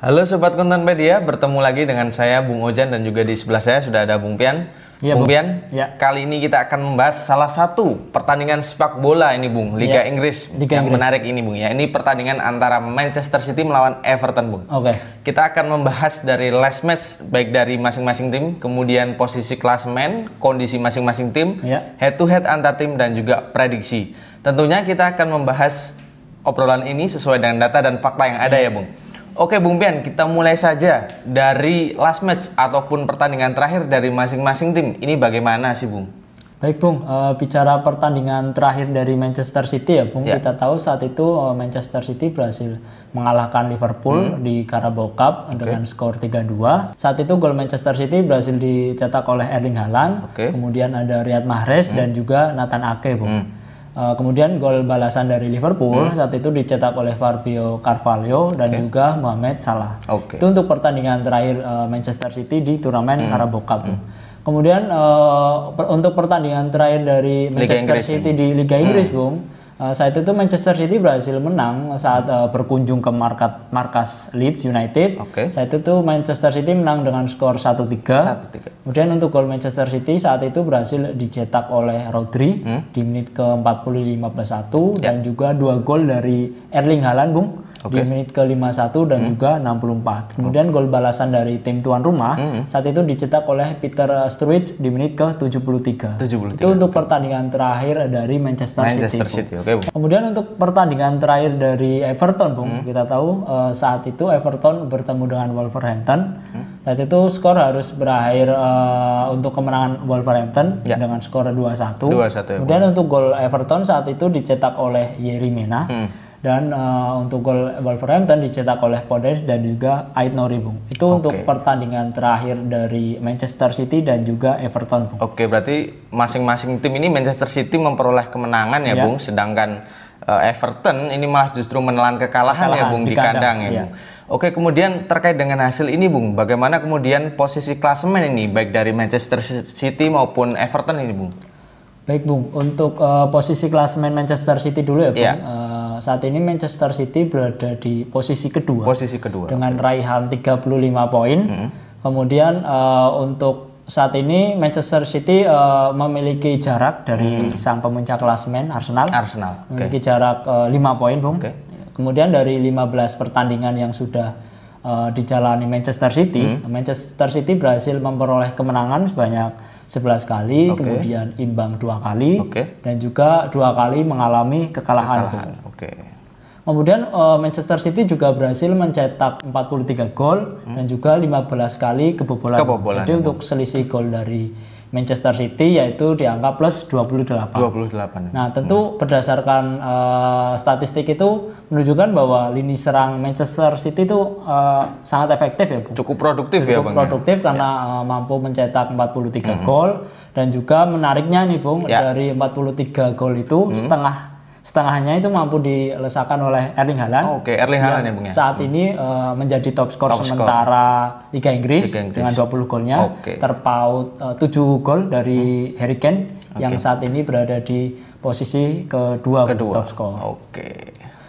Halo Sobat Konten Media, bertemu lagi dengan saya Bung Ojan dan juga di sebelah saya sudah ada Bung Pian. Ya, Bung Bung. Pian, Ya. kali ini kita akan membahas salah satu pertandingan sepak bola ini Bung, Liga Inggris Liga yang Inggris. menarik ini Bung ya. Ini pertandingan antara Manchester City melawan Everton Bung. Oke. Kita akan membahas dari last match baik dari masing-masing tim, kemudian posisi klasemen, kondisi masing-masing tim, head to head antar tim dan juga prediksi. Tentunya kita akan membahas obrolan ini sesuai dengan data dan fakta yang ada ya Bung. Oke Bung Pian, kita mulai saja dari last match ataupun pertandingan terakhir dari masing-masing tim. Ini bagaimana sih Bung? Baik Bung, bicara pertandingan terakhir dari Manchester City ya Bung, kita tahu saat itu Manchester City berhasil mengalahkan Liverpool di Carabao Cup dengan skor 3-2. Saat itu gol Manchester City berhasil dicetak oleh Erling Haaland, kemudian ada Riyad Mahrez dan juga Nathan Ake Bung. Kemudian gol balasan dari Liverpool saat itu dicetak oleh Fabio Carvalho dan juga Mohamed Salah. Itu untuk pertandingan terakhir Manchester City di turnamen Carabao Cup. Kemudian untuk pertandingan terakhir dari Manchester City di Liga Inggris, Bung, saat itu Manchester City berhasil menang saat berkunjung ke markas Leeds United. Saat itu Manchester City menang dengan skor 1-3. Kemudian untuk gol Manchester City saat itu berhasil dicetak oleh Rodri di menit ke-45 plus 1 dan juga 2 gol dari Erling Haaland, Bung. Di menit ke-51 dan juga 64. Kemudian gol balasan dari tim tuan rumah saat itu dicetak oleh Peter Sturridge di menit ke-73. Itu untuk pertandingan terakhir dari Manchester City. Kemudian untuk pertandingan terakhir dari Everton, Bung, kita tahu saat itu Everton bertemu dengan Wolverhampton. Saat itu skor harus berakhir untuk kemenangan Wolverhampton dengan skor 2-1. Kemudian untuk gol Everton saat itu dicetak oleh Yerry Mina. Dan untuk gol Wolverhampton dicetak oleh Podence dan juga Ait Nouri, Bung. Itu untuk pertandingan terakhir dari Manchester City dan juga Everton, Bung. Oke, berarti masing-masing tim ini Manchester City memperoleh kemenangan ya, Bung, sedangkan Everton ini malah justru menelan kekalahan ya, Bung, di kandang ya, Bung. Oke, kemudian terkait dengan hasil ini, Bung, bagaimana kemudian posisi klasemen ini baik dari Manchester City maupun Everton ini, Bung? Baik, Bung, untuk posisi klasemen Manchester City dulu ya, Bung. Saat ini Manchester City berada di posisi kedua. Dengan raihan 35 poin. Kemudian untuk saat ini Manchester City memiliki jarak dari sang pemuncak klasemen Arsenal. Memiliki jarak 5 poin, Bung. Kemudian dari 15 pertandingan yang sudah dijalani Manchester City, Manchester City berhasil memperoleh kemenangan sebanyak 11 kali, kemudian imbang 2 kali, dan juga 2 kali mengalami kekalahan. Kemudian Manchester City juga berhasil mencetak 43 gol dan juga 15 kali kebobolan. Jadi untuk selisih gol dari Manchester City yaitu di angka plus 28. Nah, tentu berdasarkan statistik itu menunjukkan bahwa lini serang Manchester City itu sangat efektif ya, Bung. Cukup produktif ya, Bang. Produktif karena mampu mencetak 43 gol dan juga menariknya nih, Bung, dari 43 gol itu setengahnya itu mampu dilesakan oleh Erling Haaland. Erling Haaland ya, Bung, ya. Saat ini menjadi top skor sementara Liga Inggris dengan 20 golnya, terpaut 7 gol dari Harry Kane yang saat ini berada di posisi kedua. Top skor.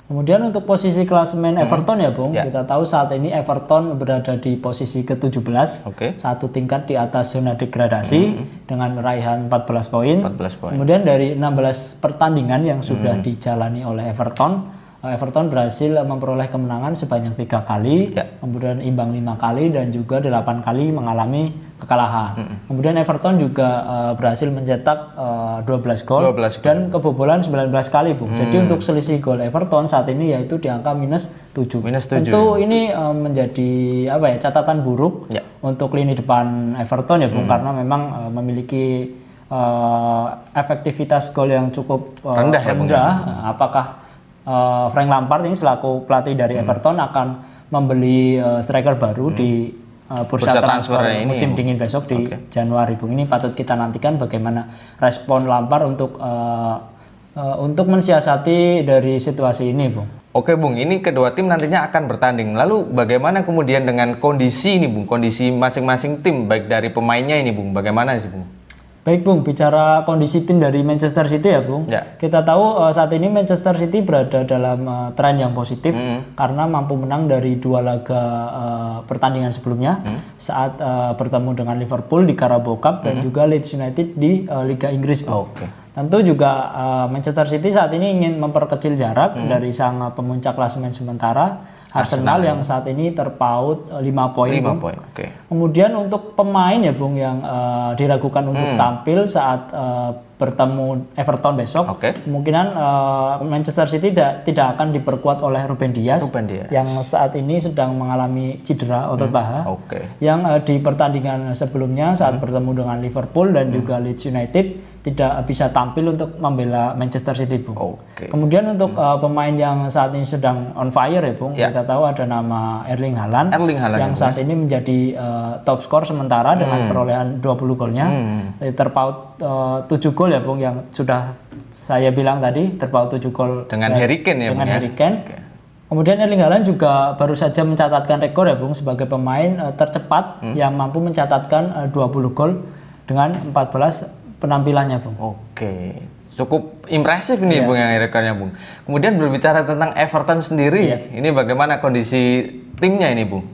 Kemudian untuk posisi klasemen Everton ya, Bung, kita tahu saat ini Everton berada di posisi ke-17, satu tingkat di atas zona degradasi dengan raihan 14 poin. Kemudian dari 16 pertandingan yang sudah dijalani oleh Everton berhasil memperoleh kemenangan sebanyak 3 kali, kemudian imbang 5 kali dan juga 8 kali mengalami kekalahan. Kemudian Everton juga berhasil mencetak 12 gol dan kebobolan 19 kali, Bung. Jadi untuk selisih gol Everton saat ini yaitu di angka minus 7. Tentu ini menjadi catatan buruk untuk lini depan Everton ya, Bung, karena memang memiliki efektivitas gol yang cukup rendah. Apakah Frank Lampard ini selaku pelatih dari Everton akan membeli striker baru di bursa transfer musim dingin besok di Januari, Bung? Ini patut kita nantikan bagaimana respon Lampard untuk mensiasati dari situasi ini, Bung. Oke, Bung, ini kedua tim nantinya akan bertanding. Lalu bagaimana kemudian dengan kondisi ini, Bung? Kondisi masing-masing tim baik dari pemainnya ini, Bung. Bagaimana sih, Bung? Baik Bung, bicara kondisi tim dari Manchester City ya Bung. Kita tahu saat ini Manchester City berada dalam tren yang positif karena mampu menang dari 2 laga pertandingan sebelumnya saat bertemu dengan Liverpool di Carabao Cup dan juga Leeds United di Liga Inggris Bung. Tentu juga Manchester City saat ini ingin memperkecil jarak dari sang pemuncak klasemen sementara Arsenal yang saat ini terpaut 5 poin. Kemudian untuk pemain ya Bung yang diragukan untuk tampil saat bertemu Everton besok, kemungkinan Manchester City tidak akan diperkuat oleh Ruben Dias yang saat ini sedang mengalami cedera otot paha. Yang di pertandingan sebelumnya saat bertemu dengan Liverpool dan juga Leeds United tidak bisa tampil untuk membela Manchester City Bung. Kemudian untuk pemain yang saat ini sedang on fire ya Bung, kita tahu ada nama Erling Haaland yang saat ini menjadi top skor sementara dengan perolehan 20 golnya. Terpaut 7 gol ya Bung yang sudah saya bilang tadi, terpaut 7 gol dengan Harry Kane ya Bung. Kemudian Erling Haaland juga baru saja mencatatkan rekor ya Bung sebagai pemain tercepat yang mampu mencatatkan 20 gol dengan 14 penampilannya Bung. Cukup impresif nih Bung yang rekornya Bung. Kemudian berbicara tentang Everton sendiri, ini bagaimana kondisi timnya ini Bung?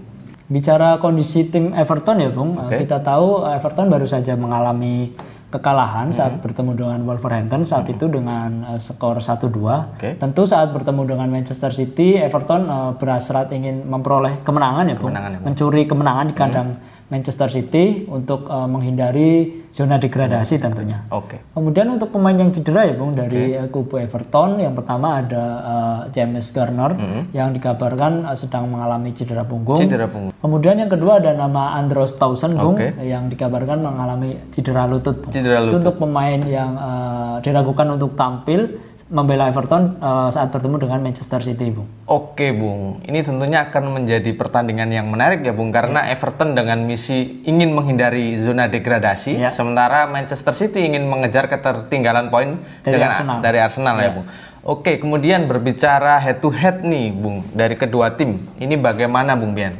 Bicara kondisi tim Everton ya Bung, kita tahu Everton baru saja mengalami kekalahan saat bertemu dengan Wolverhampton saat itu dengan skor 1-2. Tentu saat bertemu dengan Manchester City, Everton berhasrat ingin memperoleh kemenangan ya Bung, mencuri kemenangan di kandang Manchester City untuk menghindari zona degradasi tentunya. Kemudian untuk pemain yang cedera ya Bung dari kubu Everton, yang pertama ada James Garner yang dikabarkan sedang mengalami cedera punggung. Kemudian yang kedua ada nama Andros Townsend Bung yang dikabarkan mengalami cedera lutut. Itu untuk pemain yang diragukan untuk tampil membela Everton saat bertemu dengan Manchester City Bung. Bung, ini tentunya akan menjadi pertandingan yang menarik ya Bung, karena Everton dengan misi ingin menghindari zona degradasi, sementara Manchester City ingin mengejar ketertinggalan poin dari Arsenal ya Bung. Kemudian berbicara head to head nih Bung dari kedua tim, ini bagaimana Bung Bian?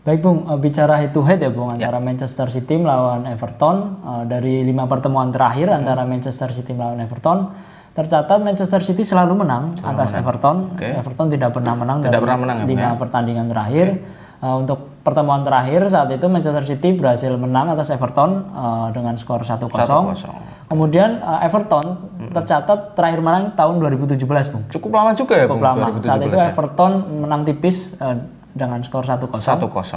Baik Bung, bicara head to head ya Bung antara Manchester City melawan Everton, dari 5 pertemuan terakhir antara Manchester City melawan Everton, tercatat Manchester City selalu menang atas Everton. Everton tidak pernah menang dari 5 pertandingan terakhir. Untuk pertemuan terakhir saat itu Manchester City berhasil menang atas Everton dengan skor 1-0. Kemudian Everton tercatat terakhir menang tahun 2017 Bung. Cukup lama juga ya Bung. Saat itu Everton menang tipis dengan skor 1-0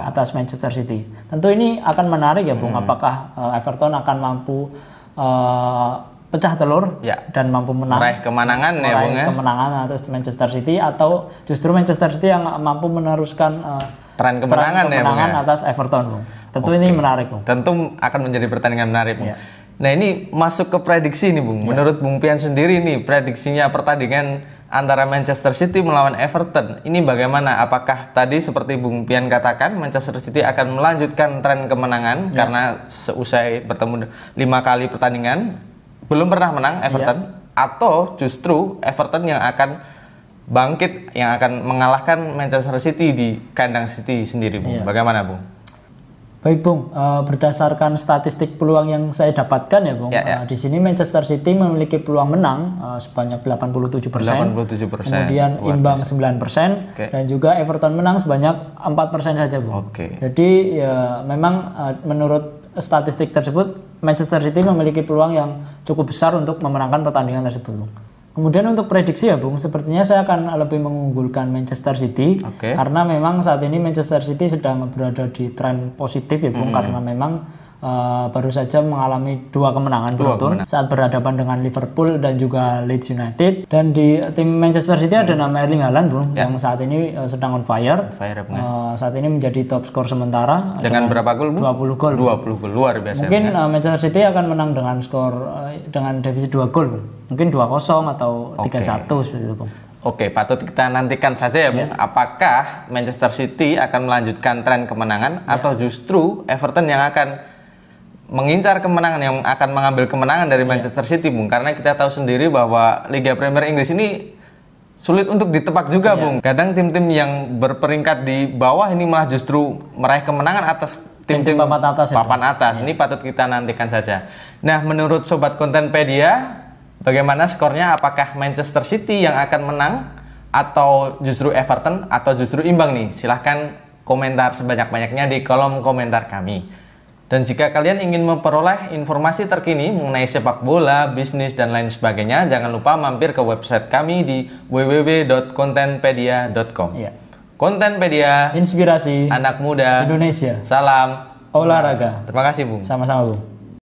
atas Manchester City. Tentu ini akan menarik ya Bung, apakah Everton akan mampu pecah telur dan mampu meraih kemenangan kemenangan atas Manchester City, atau justru Manchester City yang mampu meneruskan tren kemenangan atas Everton Bung. Tentu ini menarik Bung. Tentu akan menjadi pertandingan menarik Bung. Nah ini masuk ke prediksi nih Bung. Menurut Bung Pian sendiri nih prediksinya pertandingan antara Manchester City melawan Everton ini bagaimana? Apakah tadi seperti Bung Pian katakan Manchester City akan melanjutkan tren kemenangan karena seusai bertemu 5 kali pertandingan belum pernah menang Everton, atau justru Everton yang akan bangkit, yang akan mengalahkan Manchester City di kandang City sendiri Bung? Bagaimana Bung? Baik Bung, berdasarkan statistik peluang yang saya dapatkan ya Bung, di sini Manchester City memiliki peluang menang sebanyak 87%, kemudian imbang 9%, dan juga Everton menang sebanyak 4% saja Bung. Jadi ya memang menurut statistik tersebut Manchester City memiliki peluang yang cukup besar untuk memenangkan pertandingan tersebut Bung. Kemudian untuk prediksi ya Bung, sepertinya saya akan lebih mengunggulkan Manchester City karena memang saat ini Manchester City sedang berada di tren positif ya Bung, karena memang baru saja mengalami 2 kemenangan beruntun saat berhadapan dengan Liverpool dan juga Leeds United. Dan di tim Manchester City ada nama Erling Haaland Bung yang saat ini sedang on fire. Saat ini menjadi top skor sementara dengan berapa gol Bung? 20 gol. 20 gol, luar biasa. Mungkin Manchester City akan menang dengan skor dengan defisit 2 gol Bung. Mungkin 2-0 atau 3-1 seperti itu Bung. Patut kita nantikan saja ya Bung. Apakah Manchester City akan melanjutkan tren kemenangan atau justru Everton yang akan mengincar kemenangan, yang akan mengambil kemenangan dari Manchester City Bung? Karena kita tahu sendiri bahwa Liga Premier Inggris ini sulit untuk ditebak juga Bung. Kadang tim-tim yang berperingkat di bawah ini malah justru meraih kemenangan atas tim-tim papan atas. Papan atas. Ini patut kita nantikan saja. Nah, menurut Sobat Kontenpedia, bagaimana skornya? Apakah Manchester City yang akan menang atau justru Everton atau justru imbang nih? Silahkan komentar sebanyak-banyaknya di kolom komentar kami. Dan jika kalian ingin memperoleh informasi terkini mengenai sepak bola, bisnis, dan lain sebagainya, jangan lupa mampir ke website kami di www.kontenpedia.com. Ya. Kontenpedia, inspirasi anak muda Indonesia. Salam olahraga. Terima kasih, Bung. Sama-sama, Bung.